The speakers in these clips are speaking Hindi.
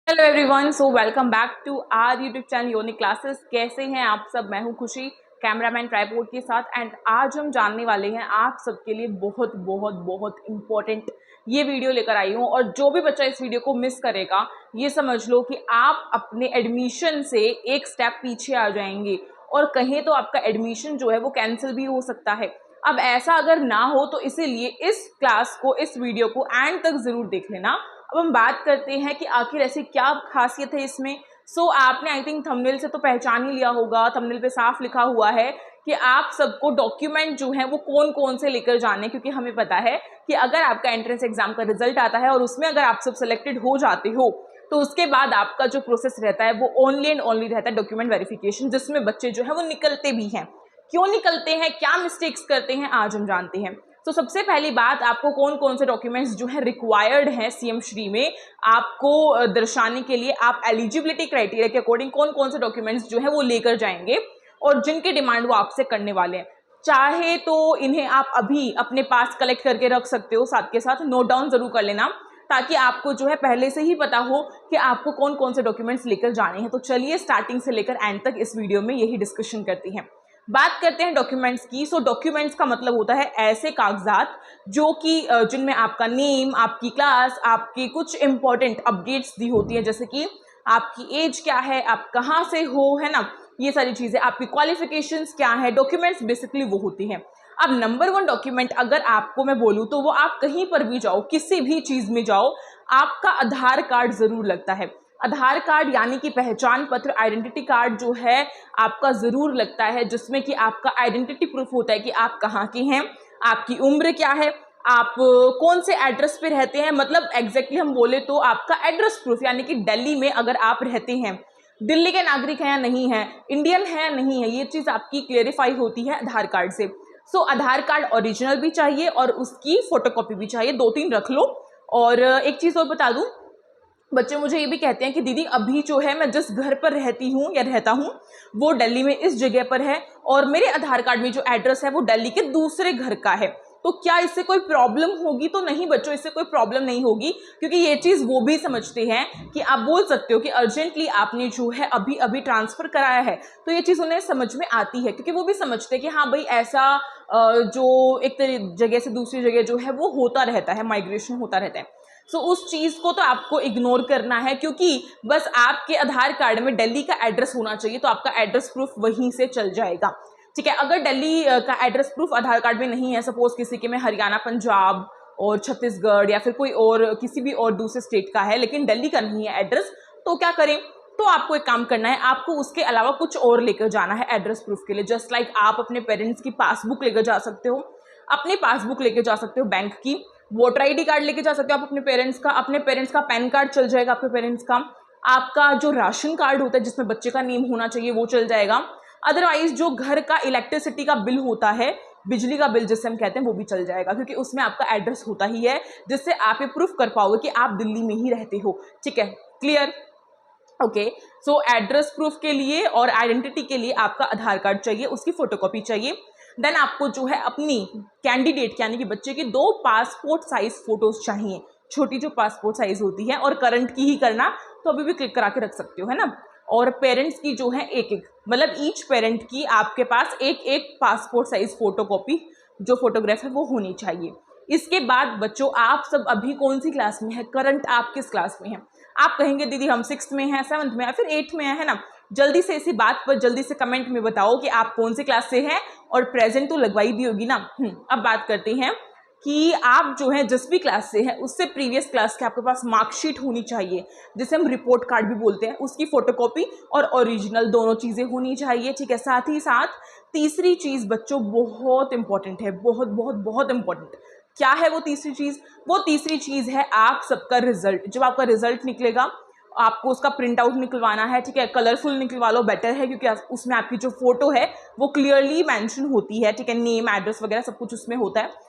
Hello everyone, so welcome back to our YouTube channel योनी क्लासेस। कैसे हैं आप सब? मैं हूं खुशी, कैमरामैन ट्राइपॉड के साथ। एंड आज हम जानने वाले हैं आप सबके लिए बहुत बहुत बहुत इम्पोर्टेंट ये वीडियो लेकर आई हूं। और जो भी बच्चा इस वीडियो को मिस करेगा, ये समझ लो कि आप अपने एडमिशन से एक स्टेप पीछे आ जाएंगे और कहीं तो आपका एडमिशन जो है वो कैंसिल भी हो सकता है। अब ऐसा अगर ना हो तो इसीलिए इस क्लास को, इस वीडियो को एंड तक जरूर देख लेना। अब हम बात करते हैं कि आखिर ऐसी क्या खासियत है इसमें। आपने आई थिंक थंबनेल से तो पहचान ही लिया होगा। थंबनेल पे साफ लिखा हुआ है कि आप सबको डॉक्यूमेंट जो है वो कौन कौन से लेकर जाने, क्योंकि हमें पता है कि अगर आपका एंट्रेंस एग्जाम का रिजल्ट आता है और उसमें अगर आप सब सेलेक्टेड हो जाते हो तो उसके बाद आपका जो प्रोसेस रहता है वो ओनली एंड ओनली रहता है डॉक्यूमेंट वेरिफिकेशन, जिसमें बच्चे जो है वो निकलते भी हैं। क्यों निकलते हैं, क्या मिस्टेक्स करते हैं, आज हम जानते हैं। तो सबसे पहली बात, आपको कौन कौन से डॉक्यूमेंट्स जो है रिक्वायर्ड हैं सीएम श्री में आपको दर्शाने के लिए, आप एलिजिबिलिटी क्राइटेरिया के अकॉर्डिंग कौन कौन से डॉक्यूमेंट्स जो है वो लेकर जाएंगे और जिनकी डिमांड वो आपसे करने वाले हैं। चाहे तो इन्हें आप अभी अपने पास कलेक्ट करके रख सकते हो, साथ के साथ नोट डाउन जरूर कर लेना, ताकि आपको जो है पहले से ही पता हो कि आपको कौन कौन से डॉक्यूमेंट्स लेकर जाने हैं। तो चलिए स्टार्टिंग से लेकर एंड तक इस वीडियो में यही डिस्कशन करती हैं। बात करते हैं डॉक्यूमेंट्स की। डॉक्यूमेंट्स का मतलब होता है ऐसे कागजात जो कि जिनमें आपका नेम, आपकी क्लास, आपकी कुछ इंपॉर्टेंट अपडेट्स दी होती है, जैसे कि आपकी एज क्या है, आप कहाँ से हो, है ना, ये सारी चीजें, आपकी क्वालिफिकेशंस क्या है। डॉक्यूमेंट्स बेसिकली वो होती हैं। अब नंबर वन डॉक्यूमेंट अगर आपको मैं बोलूँ तो वो आप कहीं पर भी जाओ, किसी भी चीज में जाओ, आपका आधार कार्ड जरूर लगता है। आधार कार्ड यानी कि पहचान पत्र, आइडेंटिटी कार्ड जो है आपका जरूर लगता है, जिसमें कि आपका आइडेंटिटी प्रूफ होता है कि आप कहाँ के हैं, आपकी उम्र क्या है, आप कौन से एड्रेस पे रहते हैं। मतलब एग्जैक्टली हम बोले तो आपका एड्रेस प्रूफ, यानी कि दिल्ली में अगर आप रहते हैं, दिल्ली के नागरिक हैं या नहीं है, इंडियन है या नहीं है, ये चीज आपकी क्लेरिफाई होती है आधार कार्ड से। आधार कार्ड ओरिजिनल भी चाहिए और उसकी फोटोकॉपी भी चाहिए, दो तीन रख लो। और एक चीज और बता दूं, बच्चे मुझे ये भी कहते हैं कि दीदी अभी जो है मैं जिस घर पर रहती हूँ या रहता हूँ वो दिल्ली में इस जगह पर है और मेरे आधार कार्ड में जो एड्रेस है वो दिल्ली के दूसरे घर का है, तो क्या इससे कोई प्रॉब्लम होगी? तो नहीं बच्चों, इससे कोई प्रॉब्लम नहीं होगी, क्योंकि ये चीज वो भी समझते हैं कि आप बोल सकते हो कि अर्जेंटली आपने जो है अभी अभी ट्रांसफर कराया है। तो ये चीज उन्हें समझ में आती है, क्योंकि वो भी समझते हैं कि हाँ भाई ऐसा जो एक जगह से दूसरी जगह जो है वो होता रहता है, माइग्रेशन होता रहता है। उस चीज को तो आपको इग्नोर करना है, क्योंकि बस आपके आधार कार्ड में दिल्ली का एड्रेस होना चाहिए, तो आपका एड्रेस प्रूफ वहीं से चल जाएगा। ठीक है, अगर दिल्ली का एड्रेस प्रूफ आधार कार्ड में नहीं है, सपोज किसी के में हरियाणा, पंजाब और छत्तीसगढ़ या फिर कोई और किसी भी और दूसरे स्टेट का है लेकिन दिल्ली का नहीं है एड्रेस, तो क्या करें? तो आपको एक काम करना है, आपको उसके अलावा कुछ और लेकर जाना है एड्रेस प्रूफ के लिए। जस्ट लाइक आप अपने पेरेंट्स की पासबुक लेकर जा सकते हो, अपनी पासबुक लेके जा सकते हो बैंक की, वोटर आईडी कार्ड लेके जा सकते हो आप अपने पेरेंट्स का पैन कार्ड चल जाएगा, आपके पेरेंट्स का, आपका जो राशन कार्ड होता है जिसमें बच्चे का नेम होना चाहिए वो चल जाएगा। अदरवाइज जो घर का इलेक्ट्रिसिटी का बिल होता है, बिजली का बिल जिसे हम कहते हैं, वो भी चल जाएगा, क्योंकि उसमें आपका एड्रेस होता ही है, जिससे आप ये प्रूफ कर पाओगे कि आप दिल्ली में ही रहते हो। ठीक है, क्लियर? ओके। एड्रेस प्रूफ के लिए और आइडेंटिटी के लिए आपका आधार कार्ड चाहिए, उसकी फोटोकॉपी चाहिए। देन आपको जो है अपनी कैंडिडेट यानी कि बच्चे की 2 पासपोर्ट साइज फोटोज चाहिए, छोटी जो पासपोर्ट साइज होती है, और करंट की ही करना, तो अभी भी क्लिक करा के रख सकते हो, है ना। और पेरेंट्स की जो है एक एक, मतलब ईच पेरेंट की आपके पास एक एक पासपोर्ट साइज फोटोकॉपी जो फोटोग्राफ है वो होनी चाहिए। इसके बाद बच्चों, आप सब अभी कौन सी क्लास में है, करंट आप किस क्लास में है? आप कहेंगे दीदी हम 6th में हैं, 7th में या फिर 8th में है ना। जल्दी से इसी बात पर जल्दी से कमेंट में बताओ कि आप कौन सी क्लास से हैं, और प्रेजेंट तो लगवाई दी होगी ना। अब बात करते हैं कि आप जो है जिस भी क्लास से हैं उससे प्रीवियस क्लास के आपके पास मार्कशीट होनी चाहिए, जिसे हम रिपोर्ट कार्ड भी बोलते हैं, उसकी फोटोकॉपी और ओरिजिनल दोनों चीजें होनी चाहिए। ठीक है, साथ ही साथ तीसरी चीज बच्चों बहुत इंपॉर्टेंट है, बहुत बहुत बहुत इंपॉर्टेंट। क्या है वो तीसरी चीज? वो तीसरी चीज है आप सबका रिजल्ट। जब आपका रिजल्ट निकलेगा आपको उसका प्रिंट आउट निकलवाना है। ठीक है, कलरफुल निकलवा लो, बेटर है, क्योंकि उसमें आपकी जो फोटो है वो क्लियरली मेंशन होती है। ठीक है, नेम, एड्रेस वगैरह सब कुछ उसमें होता है।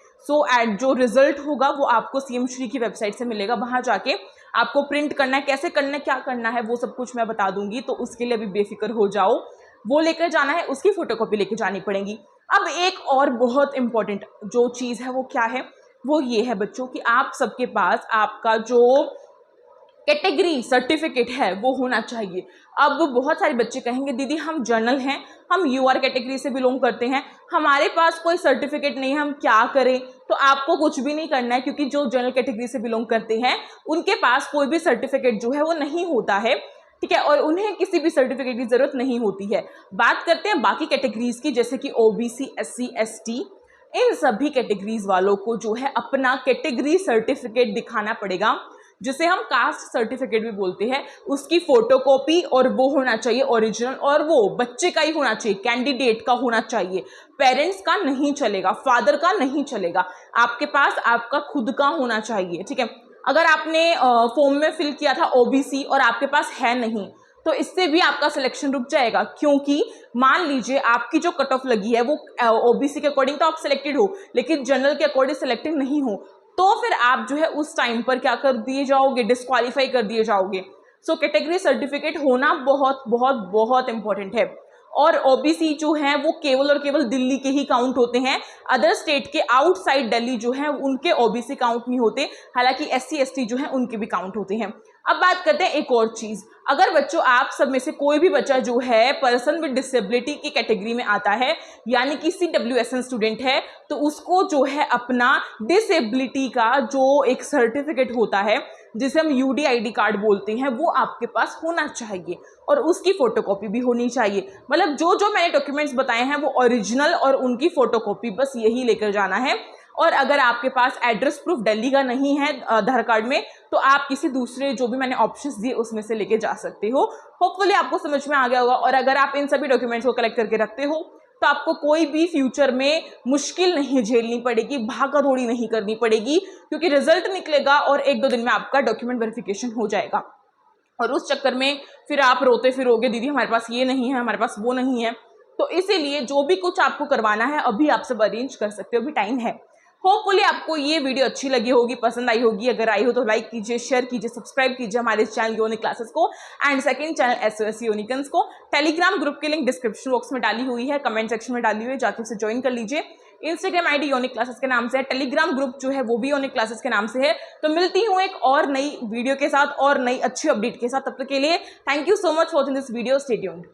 जो रिजल्ट होगा वो आपको सीएम श्री की वेबसाइट से मिलेगा, वहां जाके आपको प्रिंट करना है। कैसे करना है, क्या करना है, वो सब कुछ मैं बता दूंगी, तो उसके लिए अभी बेफिक्र हो जाओ। वो लेकर जाना है, उसकी फोटोकॉपी लेकर जानी पड़ेगी। अब एक और बहुत इंपॉर्टेंट जो चीज है वो क्या है, वो ये है बच्चों कि आप सबके पास आपका जो कैटेगरी सर्टिफिकेट है वो होना चाहिए। अब बहुत सारे बच्चे कहेंगे दीदी हम जर्नल हैं, हम यूआर कैटेगरी से बिलोंग करते हैं, हमारे पास कोई सर्टिफिकेट नहीं है, हम क्या करें? तो आपको कुछ भी नहीं करना है, क्योंकि जो जनरल कैटेगरी से बिलोंग करते हैं उनके पास कोई भी सर्टिफिकेट जो है वो नहीं होता है, ठीक है, और उन्हें किसी भी सर्टिफिकेट की जरूरत नहीं होती है। बात करते हैं बाकी कैटेगरीज की, जैसे कि ओबीसी, एससी, एसटी, इन सभी कैटेगरीज वालों को जो है अपना कैटेगरी सर्टिफिकेट दिखाना पड़ेगा, जिसे हम कास्ट सर्टिफिकेट भी बोलते हैं। उसकी फोटोकॉपी, और वो होना चाहिए ओरिजिनल, और वो बच्चे का ही होना चाहिए, कैंडिडेट का होना चाहिए, पेरेंट्स का नहीं चलेगा, फादर का नहीं चलेगा, आपके पास आपका खुद का होना चाहिए, ठीक है। अगर आपने फॉर्म में फिल किया था ओबीसी और आपके पास है नहीं, तो इससे भी आपका सिलेक्शन रुक जाएगा, क्योंकि मान लीजिए आपकी जो कट ऑफ लगी है वो ओबीसी के अकॉर्डिंग तो आप सिलेक्टेड हो, लेकिन जनरल के अकॉर्डिंग सिलेक्टेड नहीं हो, तो फिर आप जो है उस टाइम पर क्या कर दिए जाओगे, डिस्क्वालीफाई कर दिए जाओगे। सो कैटेगरी सर्टिफिकेट होना बहुत बहुत बहुत इंपॉर्टेंट है। और ओबीसी जो है वो केवल और केवल दिल्ली के ही काउंट होते हैं, अदर स्टेट के आउटसाइड दिल्ली जो है उनके ओबीसी काउंट नहीं होते, हालांकि एससी एसटी जो है उनके भी काउंट होते हैं। अब बात करते हैं एक और चीज, अगर बच्चों आप सब में से कोई भी बच्चा जो है पर्सन विद डिसेबिलिटी की कैटेगरी में आता है, यानी कि CWSN स्टूडेंट है, तो उसको जो है अपना डिसेबिलिटी का जो एक सर्टिफिकेट होता है, जिसे हम UDID कार्ड बोलते हैं, वो आपके पास होना चाहिए, और उसकी फोटोकॉपी भी होनी चाहिए। मतलब जो जो मैंने डॉक्यूमेंट्स बताए हैं वो ओरिजिनल और उनकी फोटोकॉपी, बस यही लेकर जाना है। और अगर आपके पास एड्रेस प्रूफ दिल्ली का नहीं है आधार कार्ड में, तो आप किसी दूसरे जो भी मैंने ऑप्शंस दिए उसमें से लेके जा सकते हो। होपफुली आपको समझ में आ गया होगा, और अगर आप इन सभी डॉक्यूमेंट्स को कलेक्ट करके रखते हो तो आपको कोई भी फ्यूचर में मुश्किल नहीं झेलनी पड़ेगी, भागा दौड़ी नहीं करनी पड़ेगी, क्योंकि रिजल्ट निकलेगा और 1-2 दिन में आपका डॉक्यूमेंट वेरिफिकेशन हो जाएगा। और उस चक्कर में फिर आप रोते फिरोगे दीदी हमारे पास ये नहीं है, हमारे पास वो नहीं है। तो इसीलिए जो भी कुछ आपको करवाना है अभी आप सब अरेंज कर सकते हो, अभी टाइम है। होपफुली आपको ये वीडियो अच्छी लगी होगी, पसंद आई होगी। अगर आई हो तो लाइक कीजिए, शेयर कीजिए, सब्सक्राइब कीजिए हमारे चैनल यूनिक क्लासेस को, एंड सेकंड चैनल SOS यूनिकन्स को। टेलीग्राम ग्रुप की लिंक डिस्क्रिप्शन बॉक्स में डाली हुई है, कमेंट सेक्शन में डाली हुई है, जाके उसे ज्वाइन कर लीजिए। इंस्टाग्राम ID यूनिक क्लासेस के नाम से है, टेलीग्राम ग्रुप जो है वो भी यूनिक क्लासेस के नाम से है। तो मिलती हूँ एक और नई वीडियो के साथ और नई अच्छी अपडेट के साथ, तब तक के लिए thank you so much for watching this video, stay tuned.